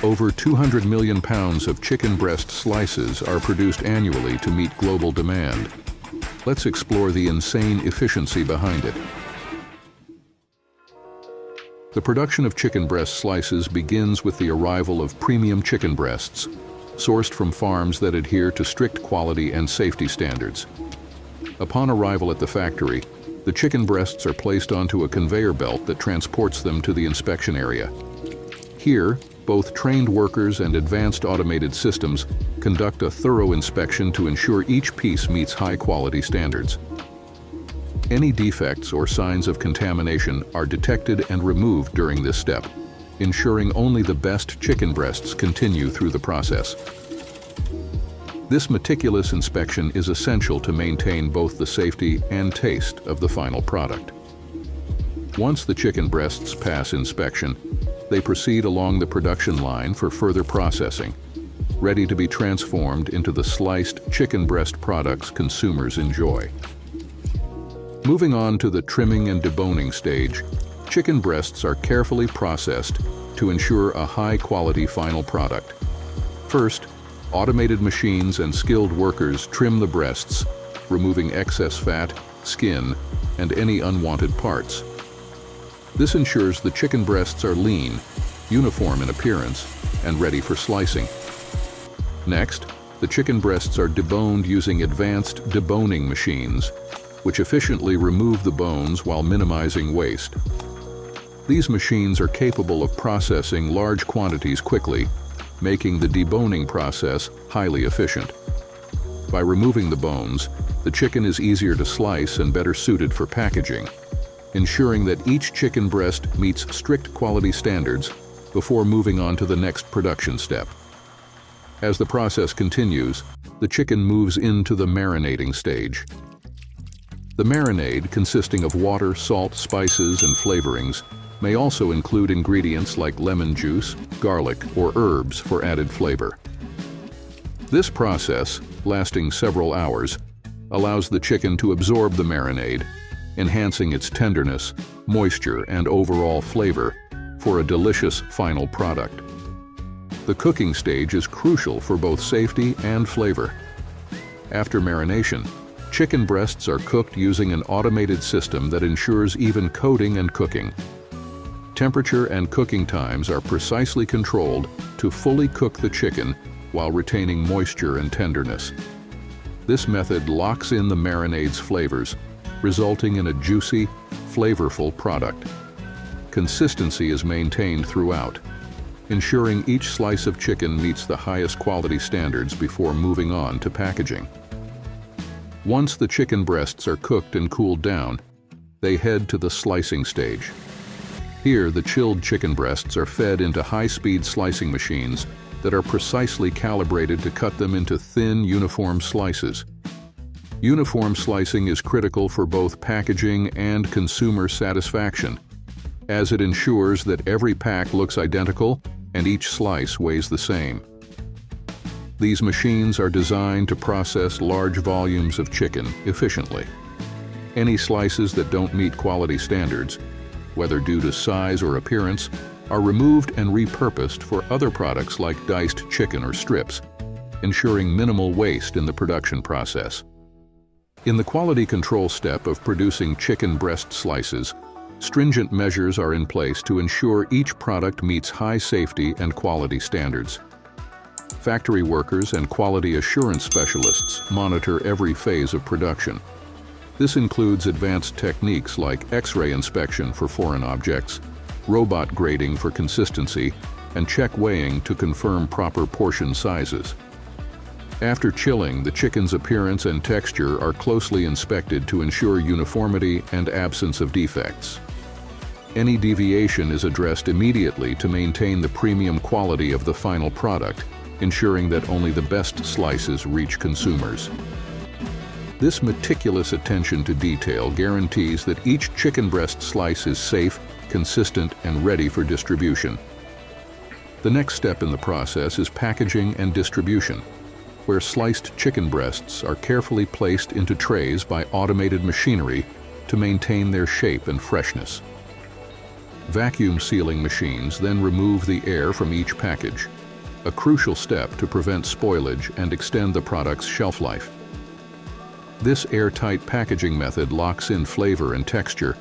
Over 200 million pounds of chicken breast slices are produced annually to meet global demand. Let's explore the insane efficiency behind it. The production of chicken breast slices begins with the arrival of premium chicken breasts, sourced from farms that adhere to strict quality and safety standards. Upon arrival at the factory, the chicken breasts are placed onto a conveyor belt that transports them to the inspection area. Here, both trained workers and advanced automated systems conduct a thorough inspection to ensure each piece meets high-quality standards. Any defects or signs of contamination are detected and removed during this step, ensuring only the best chicken breasts continue through the process. This meticulous inspection is essential to maintain both the safety and taste of the final product. Once the chicken breasts pass inspection, they proceed along the production line for further processing, ready to be transformed into the sliced chicken breast products consumers enjoy. Moving on to the trimming and deboning stage, chicken breasts are carefully processed to ensure a high-quality final product. First, automated machines and skilled workers trim the breasts, removing excess fat, skin, and any unwanted parts. This ensures the chicken breasts are lean, uniform in appearance, and ready for slicing. Next, the chicken breasts are deboned using advanced deboning machines, which efficiently remove the bones while minimizing waste. These machines are capable of processing large quantities quickly, making the deboning process highly efficient. By removing the bones, the chicken is easier to slice and better suited for packaging, ensuring that each chicken breast meets strict quality standards before moving on to the next production step. As the process continues, the chicken moves into the marinating stage. The marinade, consisting of water, salt, spices, and flavorings, may also include ingredients like lemon juice, garlic, or herbs for added flavor. This process, lasting several hours, allows the chicken to absorb the marinade, enhancing its tenderness, moisture, and overall flavor for a delicious final product. The cooking stage is crucial for both safety and flavor. After marination, chicken breasts are cooked using an automated system that ensures even coating and cooking. Temperature and cooking times are precisely controlled to fully cook the chicken while retaining moisture and tenderness. This method locks in the marinade's flavors, resulting in a juicy, flavorful product. Consistency is maintained throughout, ensuring each slice of chicken meets the highest quality standards before moving on to packaging. Once the chicken breasts are cooked and cooled down, they head to the slicing stage. Here, the chilled chicken breasts are fed into high-speed slicing machines that are precisely calibrated to cut them into thin, uniform slices. Uniform slicing is critical for both packaging and consumer satisfaction, as it ensures that every pack looks identical and each slice weighs the same. These machines are designed to process large volumes of chicken efficiently. Any slices that don't meet quality standards, whether due to size or appearance, are removed and repurposed for other products like diced chicken or strips, ensuring minimal waste in the production process. In the quality control step of producing chicken breast slices, stringent measures are in place to ensure each product meets high safety and quality standards. Factory workers and quality assurance specialists monitor every phase of production. This includes advanced techniques like X-ray inspection for foreign objects, robot grading for consistency, and check weighing to confirm proper portion sizes. After chilling, the chicken's appearance and texture are closely inspected to ensure uniformity and absence of defects. Any deviation is addressed immediately to maintain the premium quality of the final product, ensuring that only the best slices reach consumers. This meticulous attention to detail guarantees that each chicken breast slice is safe, consistent, and ready for distribution. The next step in the process is packaging and distribution, where sliced chicken breasts are carefully placed into trays by automated machinery to maintain their shape and freshness. Vacuum sealing machines then remove the air from each package, a crucial step to prevent spoilage and extend the product's shelf life. This airtight packaging method locks in flavor and texture,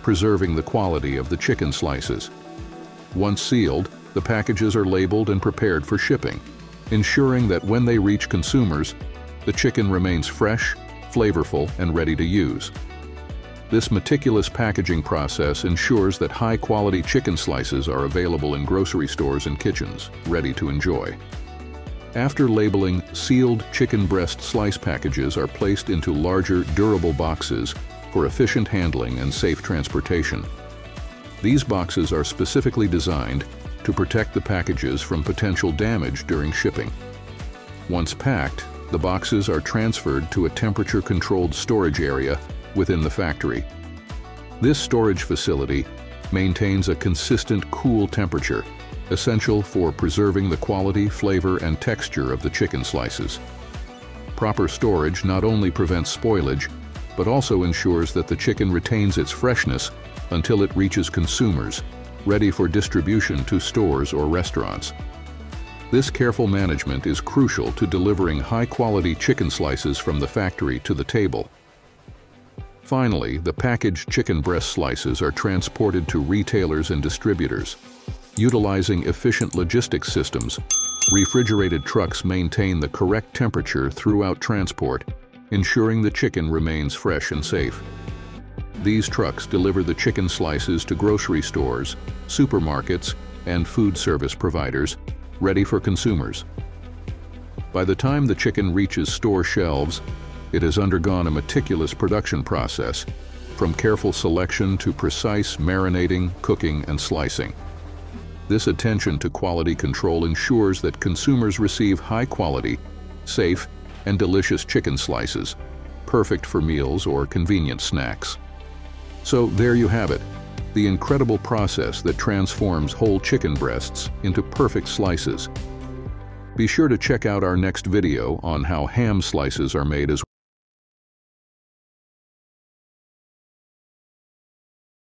preserving the quality of the chicken slices. Once sealed, the packages are labeled and prepared for shipping, ensuring that when they reach consumers, the chicken remains fresh, flavorful, and ready to use. This meticulous packaging process ensures that high-quality chicken slices are available in grocery stores and kitchens, ready to enjoy. After labeling, sealed chicken breast slice packages are placed into larger, durable boxes for efficient handling and safe transportation. These boxes are specifically designed to protect the packages from potential damage during shipping. Once packed, the boxes are transferred to a temperature-controlled storage area within the factory. This storage facility maintains a consistent cool temperature, essential for preserving the quality, flavor, and texture of the chicken slices. Proper storage not only prevents spoilage, but also ensures that the chicken retains its freshness until it reaches consumers, ready for distribution to stores or restaurants. This careful management is crucial to delivering high-quality chicken slices from the factory to the table. Finally, the packaged chicken breast slices are transported to retailers and distributors. Utilizing efficient logistics systems, refrigerated trucks maintain the correct temperature throughout transport, ensuring the chicken remains fresh and safe. These trucks deliver the chicken slices to grocery stores, supermarkets, and food service providers, ready for consumers. By the time the chicken reaches store shelves, it has undergone a meticulous production process, from careful selection to precise marinating, cooking, and slicing. This attention to quality control ensures that consumers receive high-quality, safe, and delicious chicken slices, perfect for meals or convenient snacks. So there you have it, the incredible process that transforms whole chicken breasts into perfect slices. Be sure to check out our next video on how ham slices are made as well.